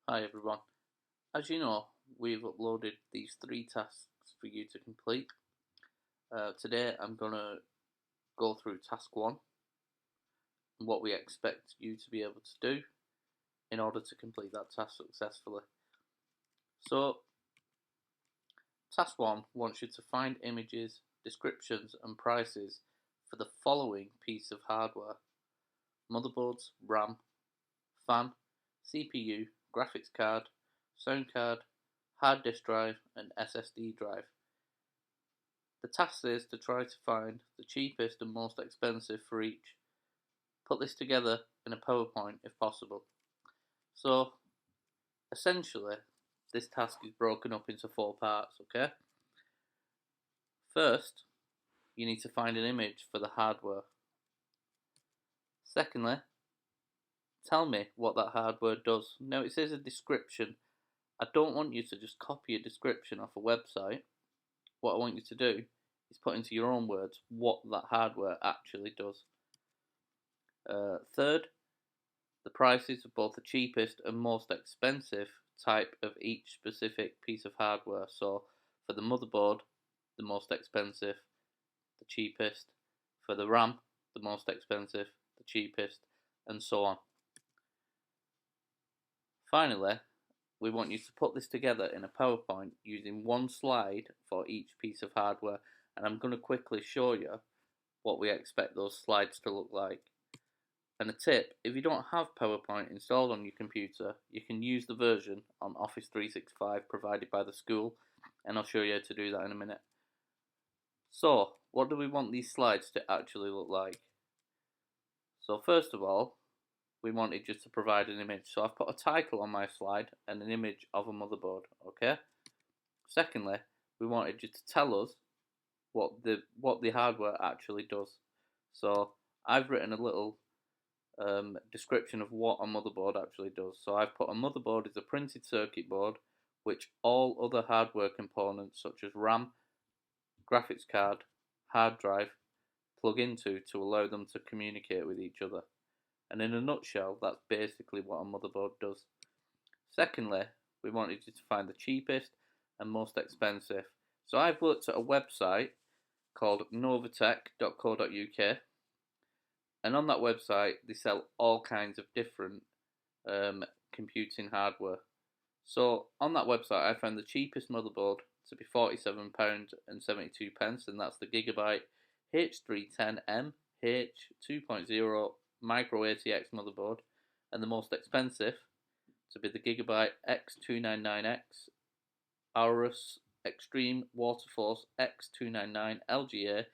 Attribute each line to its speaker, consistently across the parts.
Speaker 1: Hi everyone. As you know, we've uploaded these three tasks for you to complete. Today I'm going to go through task 1 and what we expect you to be able to do in order to complete that task successfully. So, task 1 wants you to find images, descriptions and prices for the following piece of hardware: motherboards, RAM, fan, CPU, graphics card, sound card, hard disk drive and SSD drive. The task is to try to find the cheapest and most expensive for each. Put this together in a PowerPoint if possible. So, essentially, this task is broken up into 4 parts, okay? First, you need to find an image for the hardware. Secondly, tell me what that hardware does. Now, it says a description. I don't want you to just copy a description off a website. What I want you to do is put into your own words what that hardware actually does. Third, the prices of both the cheapest and most expensive type of each specific piece of hardware. So, for the motherboard, the most expensive, the cheapest. For the RAM, the most expensive, the cheapest, and so on. Finally, we want you to put this together in a PowerPoint using one slide for each piece of hardware, and I'm going to quickly show you what we expect those slides to look like. And a tip, if you don't have PowerPoint installed on your computer, you can use the version on Office 365 provided by the school, and I'll show you how to do that in a minute. So, what do we want these slides to actually look like? So first of all, we wanted just to provide an image. So I've put a title on my slide and an image of a motherboard, okay? Secondly, we wanted you to tell us what the hardware actually does. So I've written a little description of what a motherboard actually does. So I've put a motherboard is a printed circuit board which all other hardware components such as RAM, graphics card, hard drive plug into to allow them to communicate with each other. And in a nutshell, that's basically what a motherboard does. Secondly, we wanted you to find the cheapest and most expensive. So I've looked at a website called novatech.co.uk, and on that website they sell all kinds of different computing hardware. So on that website I found the cheapest motherboard to be £47.72, and that's the Gigabyte H310M H2.0 Micro ATX motherboard, and the most expensive to be the Gigabyte X299X Aorus Extreme Waterforce X299 LGA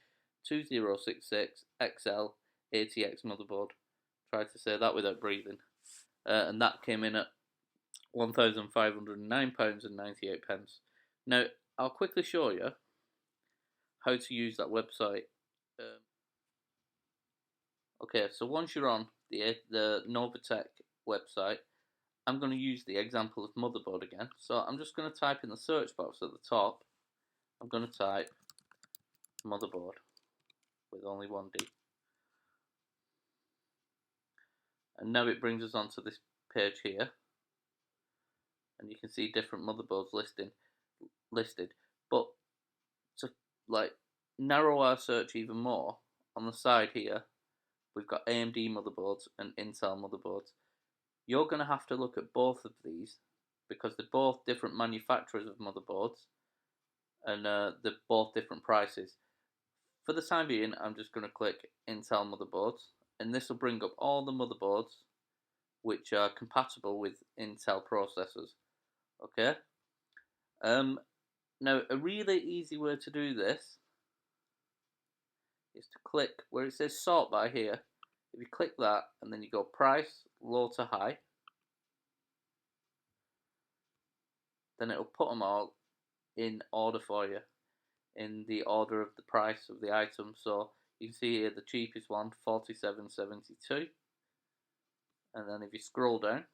Speaker 1: 2066 XL ATX motherboard. Try to say that without breathing. And that came in at £1,509.98. Now, I'll quickly show you how to use that website. Okay, so once you're on the Novatech website, I'm going to use the example of motherboard again. So I'm just going to type in the search box at the top. I'm going to type motherboard with only one D. And now it brings us onto this page here. And you can see different motherboards listed. But to narrow our search even more, on the side here, we've got AMD motherboards and Intel motherboards. You're going to have to look at both of these because they're both different manufacturers of motherboards, and they're both different prices. For the time being, I'm just going to click Intel motherboards, and this will bring up all the motherboards which are compatible with Intel processors. Okay. Now, a really easy way to do this is to click where it says sort by here. If you click that and then you go price, low to high, then it'll put them all in order for you, in the order of the price of the item. So you can see here the cheapest one, £47.72, and then if you scroll down,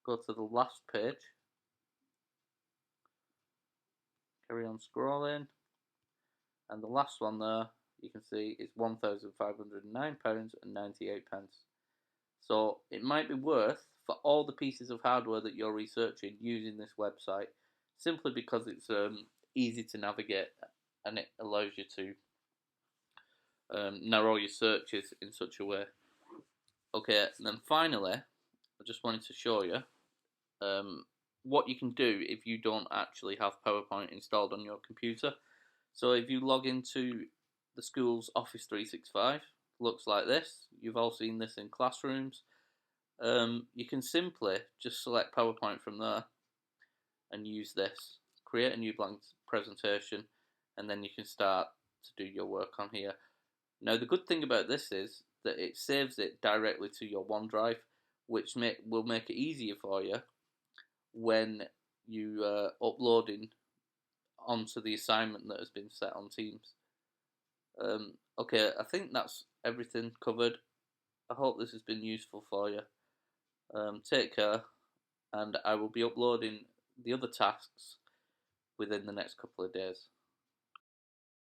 Speaker 1: go to the last page, carry on scrolling, and the last one there you can see is £1,509.98. So it might be worth for all the pieces of hardware that you're researching using this website, simply because it's easy to navigate and it allows you to narrow your searches in such a way. Okay, and then finally, I just wanted to show you what you can do if you don't actually have PowerPoint installed on your computer. So if you log into the school's Office 365, looks like this. You've all seen this in classrooms. You can simply just select PowerPoint from there and use this. Create a new blank presentation, and then you can start to do your work on here. Now, the good thing about this is that it saves it directly to your OneDrive, which will make it easier for you when you uploading onto the assignment that has been set on Teams. Okay, I think that's everything covered. I hope this has been useful for you. Take care, and I will be uploading the other tasks within the next couple of days.